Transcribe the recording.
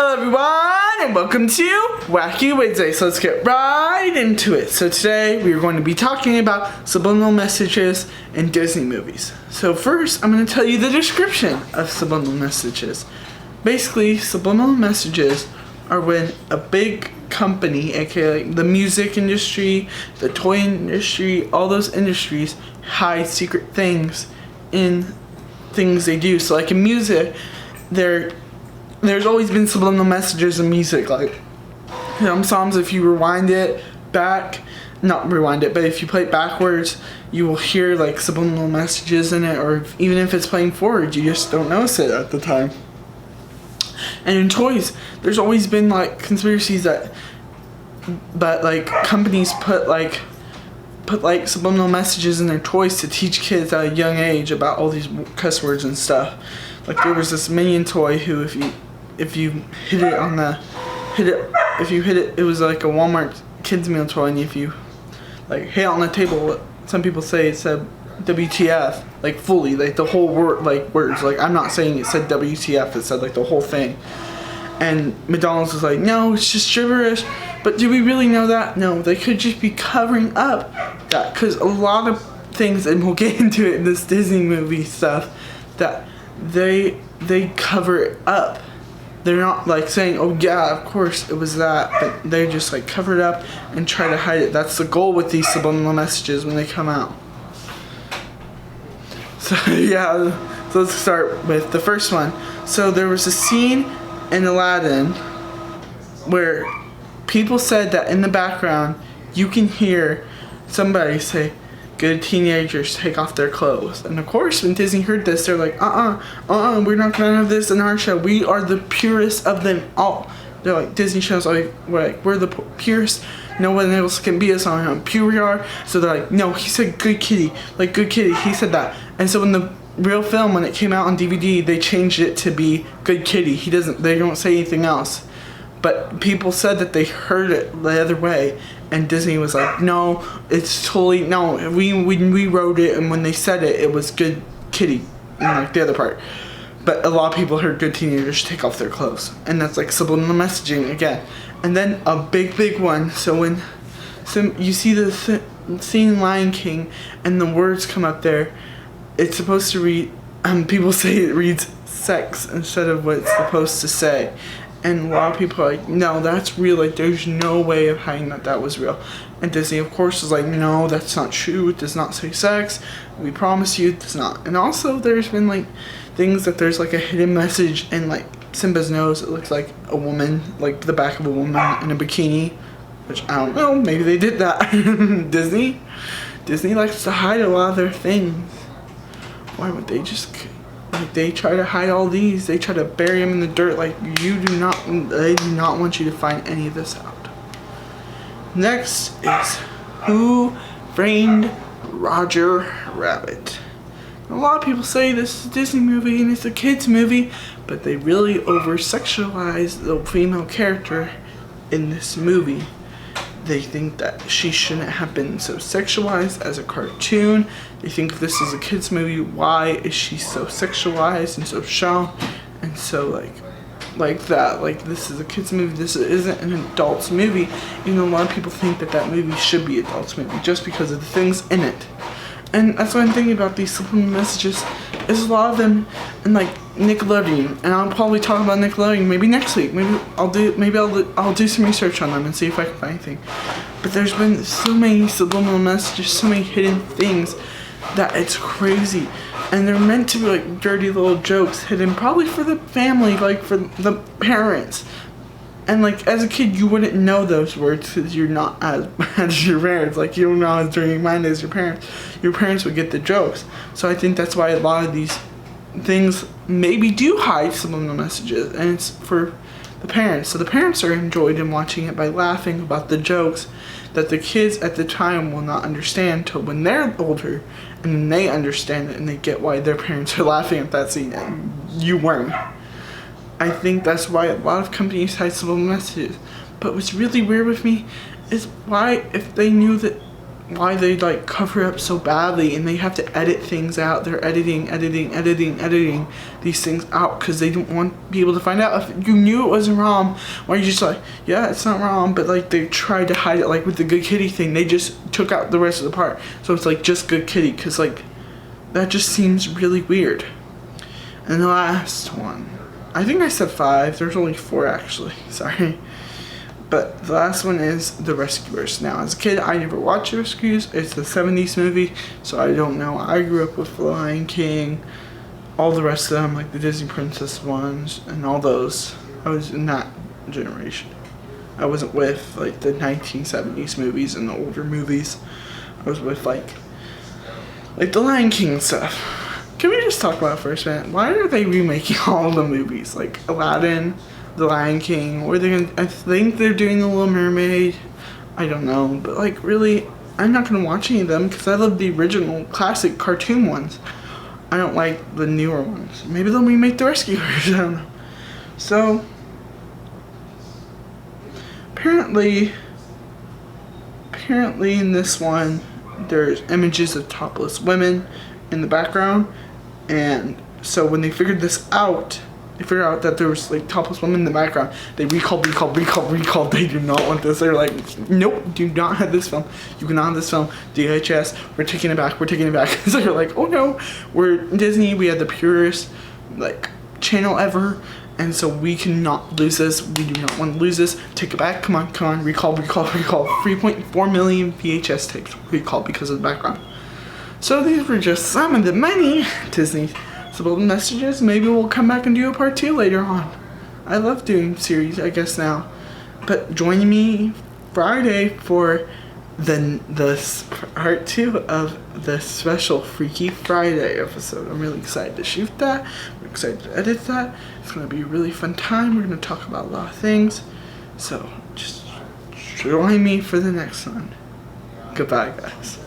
Hello everyone and welcome to Wacky Wednesday. So let's get right into it. So today we are going to be talking about subliminal messages in Disney movies. So first I'm going to tell you the description of subliminal messages. Basically, subliminal messages are when a big company, aka the music industry, the toy industry, all those industries hide secret things in things they do. So like in music, there's always been subliminal messages in music, like some songs, if you rewind it back, not rewind it, but if you play it backwards, you will hear like subliminal messages in it, or even if it's playing forward, you just don't notice it at the time. And in toys, there's always been like conspiracies that like companies put subliminal messages in their toys to teach kids at a young age about all these cuss words and stuff. Like there was this Minion toy who if you hit it, it was like a Walmart kids meal toy, and if you like hit it on the table, some people say it said WTF, like fully, like the whole word, like words, like I'm not saying it said WTF, it said like the whole thing. And McDonald's was like, no, it's just gibberish. But do we really know that? No, they could just be covering up that, because a lot of things, and we'll get into it in this Disney movie stuff, that they cover it up. They're not like saying, oh yeah, of course it was that, but they just like cover it up and try to hide it. That's the goal with these subliminal messages when they come out. So yeah, so let's start with the first one. So there was a scene in Aladdin where people said that in the background you can hear somebody say, good teenagers take off their clothes. And of course, when Disney heard this, they're like, we're not gonna have this in our show. We are the purest of them all. They're like, Disney shows, we're the purest. No one else can be us on how pure we are. So they're like, no, he said good kitty, like good kitty. He said that. And so in the real film, when it came out on DVD, they changed it to be good kitty. They don't say anything else. But people said that they heard it the other way, and Disney was like, no, it's totally, no, we wrote it, and when they said it, it was good kitty, and like the other part. But a lot of people heard good teenagers take off their clothes, and that's like subliminal messaging again. And then a big one, so when you see the scene Lion King, and the words come up there, it's supposed to read, people say it reads sex instead of what it's supposed to say. And a lot of people are like, no, that's real. Like, there's no way of hiding that was real. And Disney, of course, is like, no, that's not true. It does not say sex. We promise you it does not. And also, there's been, like, things that there's, like, a hidden message in, like, Simba's nose. It looks like a woman, like, the back of a woman in a bikini. Which, I don't know. Maybe they did that. Disney likes to hide a lot of their things. Why would they just... Like, they try to hide all these. They try to bury them in the dirt. Like, they do not want you to find any of this out. Next is Who Framed Roger Rabbit. A lot of people say this is a Disney movie and it's a kids movie, but they really over-sexualize the female character in this movie. They think that she shouldn't have been so sexualized as a cartoon. They think if this is a kids movie, why is she so sexualized and so shown and so like that? Like, this is a kids movie. This isn't an adults movie. Even though a lot of people think that movie should be an adults movie just because of the things in it. And that's what I'm thinking about these subliminal messages. Is a lot of them in like Nickelodeon, and I'll probably talk about Nickelodeon maybe next week. Maybe I'll do some research on them and see if I can find anything. But there's been so many subliminal messages, so many hidden things that it's crazy. And they're meant to be like dirty little jokes hidden, probably for the family, like for the parents. And like as a kid, you wouldn't know those words because you're not as your parents. Like, you don't know as dirty mind as your parents. Your parents would get the jokes. So I think that's why a lot of these things maybe do hide subliminal messages, and it's for the parents. So the parents are enjoyed in watching it by laughing about the jokes that the kids at the time will not understand till when they're older, and then they understand it and they get why their parents are laughing at that scene and you weren't. I think that's why a lot of companies hide subliminal messages. But what's really weird with me is why, if they knew that why they like cover up so badly, and they have to edit things out. They're editing these things out because they don't want people to find out. If you knew it wasn't wrong, why are you just like, yeah, it's not wrong, but like they tried to hide it, like with the Good Kitty thing. They just took out the rest of the part, so it's like just Good Kitty, because like that just seems really weird. And the last one, I think I said 5. There's only 4 actually. Sorry. But the last one is The Rescuers. Now, as a kid, I never watched The Rescuers. It's a 70s movie, so I don't know. I grew up with The Lion King, all the rest of them, like the Disney Princess ones, and all those. I was in that generation. I wasn't with, like, the 1970s movies and the older movies. I was with, like the Lion King stuff. Can we just talk about it for a minute? Why are they remaking all the movies? Like, Aladdin, The Lion King, or I think they're doing The Little Mermaid. I don't know, but like really, I'm not gonna watch any of them because I love the original classic cartoon ones. I don't like the newer ones. Maybe they'll remake The Rescuers. I don't know. So apparently in this one, there's images of topless women in the background, and so when they figured this out. They figured out that there was like topless women in the background. They recalled. They do not want this. They're like, nope, do not have this film. You cannot have this film. DHS, we're taking it back. So they're like, oh no, we're Disney. We have the purest like channel ever, and so we cannot lose this. We do not want to lose this. Take it back. Come on. Recall. 3.4 million VHS tapes recalled because of the background. So these were just some of the many Disney subliminal messages. Maybe we'll come back and do a part 2 later on. I love doing series, I guess, now. But join me Friday for the part 2 of the special Freaky Friday episode. I'm really excited to shoot that. I'm excited to edit that. It's going to be a really fun time. We're going to talk about a lot of things. So just join me for the next one. Goodbye, guys.